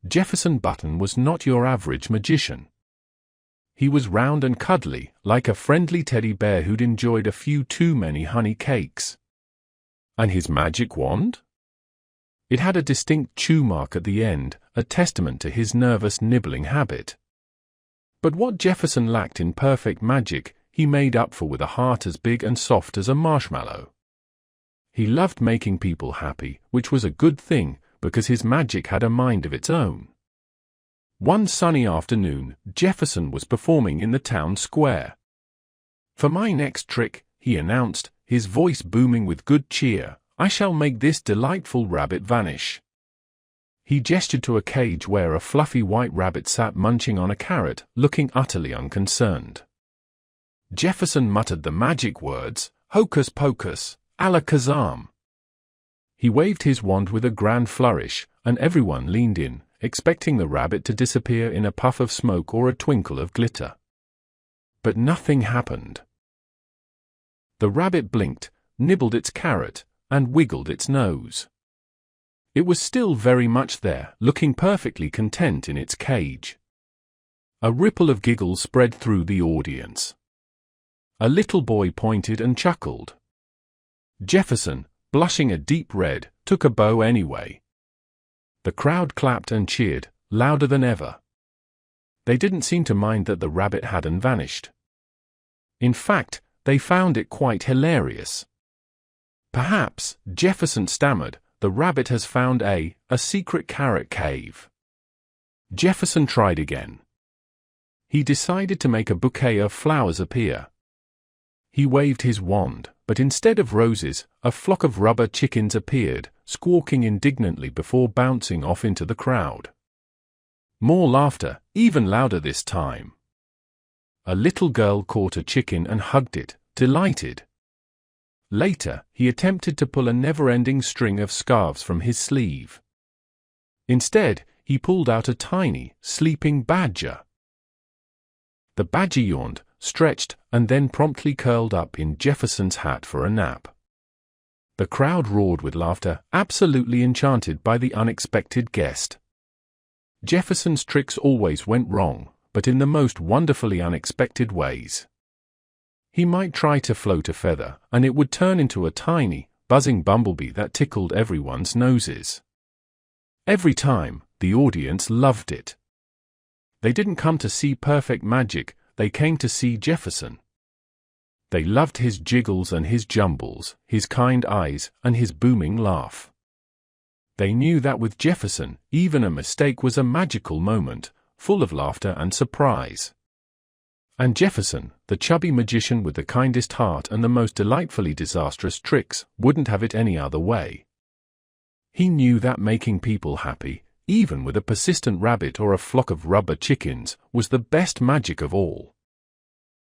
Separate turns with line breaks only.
Jefferson Button was not your average magician. He was round and cuddly, like a friendly teddy bear who'd enjoyed a few too many honey cakes. And his magic wand? It had a distinct chew mark at the end, a testament to his nervous nibbling habit. But what Jefferson lacked in perfect magic, he made up for with a heart as big and soft as a marshmallow. He loved making people happy, which was a good thing, because his magic had a mind of its own. One sunny afternoon, Jefferson was performing in the town square. "For my next trick," he announced, his voice booming with good cheer, "I shall make this delightful rabbit vanish." He gestured to a cage where a fluffy white rabbit sat munching on a carrot, looking utterly unconcerned. Jefferson muttered the magic words, "Hocus pocus, alakazam." He waved his wand with a grand flourish, and everyone leaned in, expecting the rabbit to disappear in a puff of smoke or a twinkle of glitter. But nothing happened. The rabbit blinked, nibbled its carrot, and wiggled its nose. It was still very much there, looking perfectly content in its cage. A ripple of giggles spread through the audience. A little boy pointed and chuckled. Jefferson, blushing a deep red, took a bow anyway. The crowd clapped and cheered, louder than ever. They didn't seem to mind that the rabbit hadn't vanished. In fact, they found it quite hilarious. "Perhaps," Jefferson stammered, "the rabbit has found a secret carrot cave." Jefferson tried again. He decided to make a bouquet of flowers appear. He waved his wand, but instead of roses, a flock of rubber chickens appeared, squawking indignantly before bouncing off into the crowd. More laughter, even louder this time. A little girl caught a chicken and hugged it, delighted. Later, he attempted to pull a never-ending string of scarves from his sleeve. Instead, he pulled out a tiny, sleeping badger. The badger yawned, stretched, and then promptly curled up in Jefferson's hat for a nap. The crowd roared with laughter, absolutely enchanted by the unexpected guest. Jefferson's tricks always went wrong, but in the most wonderfully unexpected ways. He might try to float a feather, and it would turn into a tiny, buzzing bumblebee that tickled everyone's noses. Every time, the audience loved it. They didn't come to see perfect magic, they came to see Jefferson. They loved his jiggles and his jumbles, his kind eyes, and his booming laugh. They knew that with Jefferson, even a mistake was a magical moment, full of laughter and surprise. And Jefferson, the chubby magician with the kindest heart and the most delightfully disastrous tricks, wouldn't have it any other way. He knew that making people happy, even with a persistent rabbit or a flock of rubber chickens, was the best magic of all.